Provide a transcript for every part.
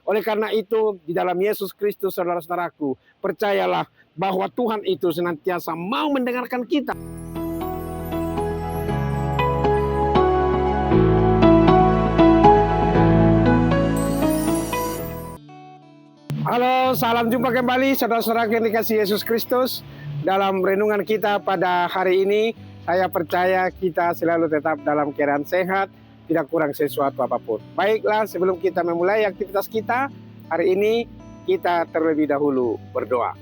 Oleh karena itu, di dalam Yesus Kristus, saudara-saudaraku, percayalah bahwa Tuhan itu senantiasa mau mendengarkan kita. Halo, salam jumpa kembali saudara-saudara yang dikasihi Yesus Kristus. Dalam renungan kita pada hari ini, saya percaya kita selalu tetap dalam keadaan sehat, tidak kurang sesuatu apapun. Baiklah, sebelum kita memulai aktivitas kita, hari ini kita terlebih dahulu berdoa.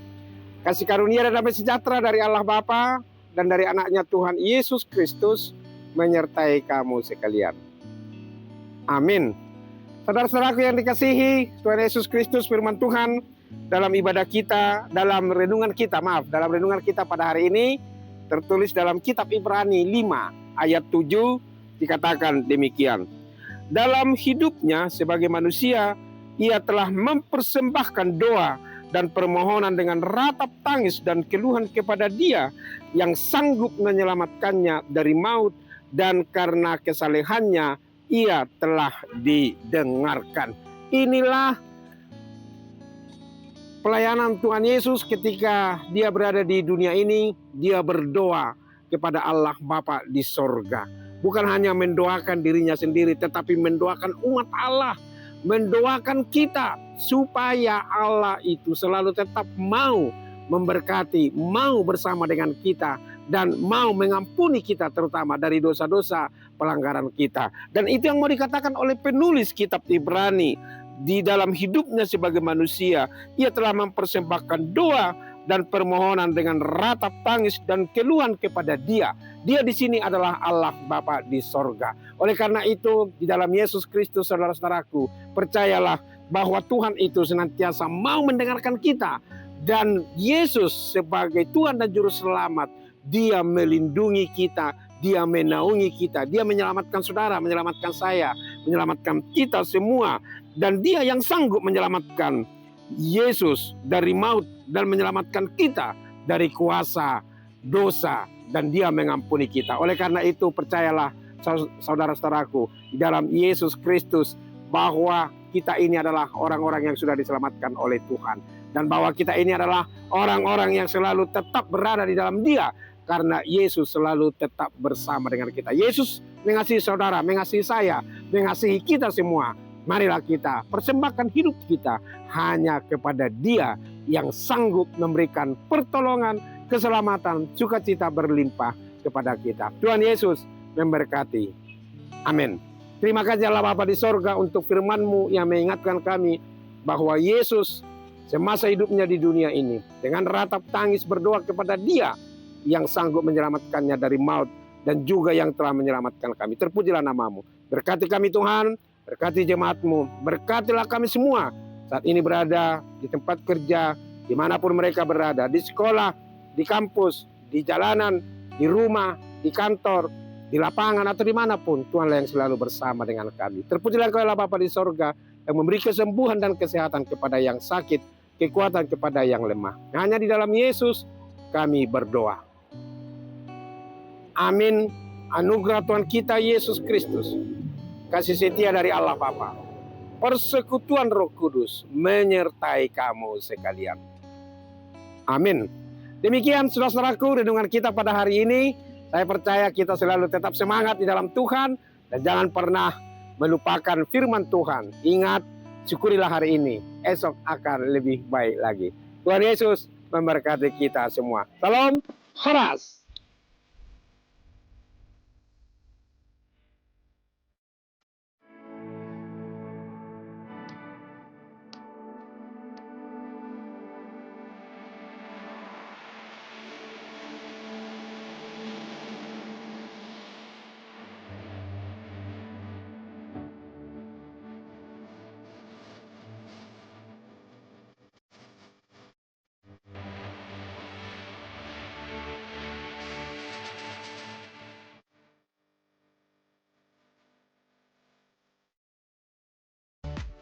Kasih karunia dan damai sejahtera dari Allah Bapa dan dari anaknya Tuhan Yesus Kristus menyertai kamu sekalian. Amin. Saudara-saudaraku yang dikasihi Tuhan Yesus Kristus, firman Tuhan dalam ibadah kita, dalam renungan kita pada hari ini tertulis dalam kitab Ibrani 5 ayat 7 dikatakan demikian. Dalam hidupnya sebagai manusia, ia telah mempersembahkan doa dan permohonan dengan ratap tangis dan keluhan kepada Dia yang sanggup menyelamatkannya dari maut, dan karena kesalehannya ia telah didengarkan. Inilah pelayanan Tuhan Yesus ketika dia berada di dunia ini. Dia berdoa kepada Allah Bapa di sorga. Bukan hanya mendoakan dirinya sendiri, tetapi mendoakan umat Allah. Mendoakan kita supaya Allah itu selalu tetap mau memberkati, mau bersama dengan kita, dan mau mengampuni kita terutama dari dosa-dosa pelanggaran kita. Dan itu yang mau dikatakan oleh penulis kitab Ibrani. Di dalam hidupnya sebagai manusia, ia telah mempersembahkan doa dan permohonan dengan ratap tangis dan keluhan kepada Dia. Dia di sini adalah Allah Bapa di sorga. Oleh karena itu, di dalam Yesus Kristus, saudara-saudaraku, percayalah bahwa Tuhan itu senantiasa mau mendengarkan kita. Dan Yesus sebagai Tuhan dan Juru Selamat, Dia melindungi kita, Dia menaungi kita, Dia menyelamatkan saudara, menyelamatkan saya, menyelamatkan kita semua. Dan Dia yang sanggup menyelamatkan Yesus dari maut dan menyelamatkan kita dari kuasa dosa, dan Dia mengampuni kita. Oleh karena itu, percayalah saudara-saudaraku, di dalam Yesus Kristus, bahwa kita ini adalah orang-orang yang sudah diselamatkan oleh Tuhan. Dan bahwa kita ini adalah orang-orang yang selalu tetap berada di dalam Dia. Karena Yesus selalu tetap bersama dengan kita. Yesus mengasihi saudara, mengasihi saya, mengasihi kita semua. Marilah kita persembahkan hidup kita hanya kepada Dia yang sanggup memberikan pertolongan, keselamatan, sukacita berlimpah kepada kita. Tuhan Yesus memberkati. Amin. Terima kasih Allah Bapa di sorga untuk firman-Mu yang mengingatkan kami bahwa Yesus semasa hidupnya di dunia ini dengan ratap tangis berdoa kepada Dia yang sanggup menyelamatkannya dari maut, dan juga yang telah menyelamatkan kami. Terpujilah nama-Mu. Berkati kami Tuhan, berkati jemaat-Mu, berkatilah kami semua saat ini berada di tempat kerja, dimanapun mereka berada, di sekolah, di kampus, di jalanan, di rumah, di kantor, di lapangan, atau dimanapun. Tuhanlah yang selalu bersama dengan kami. Terpujilah Engkau Allah Bapa di sorga, yang memberi kesembuhan dan kesehatan kepada yang sakit, kekuatan kepada yang lemah. Hanya di dalam Yesus kami berdoa. Amin. Anugerah Tuhan kita Yesus Kristus, kasih setia dari Allah Bapa, persekutuan Roh Kudus menyertai kamu sekalian. Amin. Demikian saudara-saudaraku renungan kita pada hari ini. Saya percaya kita selalu tetap semangat di dalam Tuhan, dan jangan pernah melupakan firman Tuhan. Ingat, syukurilah hari ini, esok akan lebih baik lagi. Tuhan Yesus memberkati kita semua. Salam, Haras.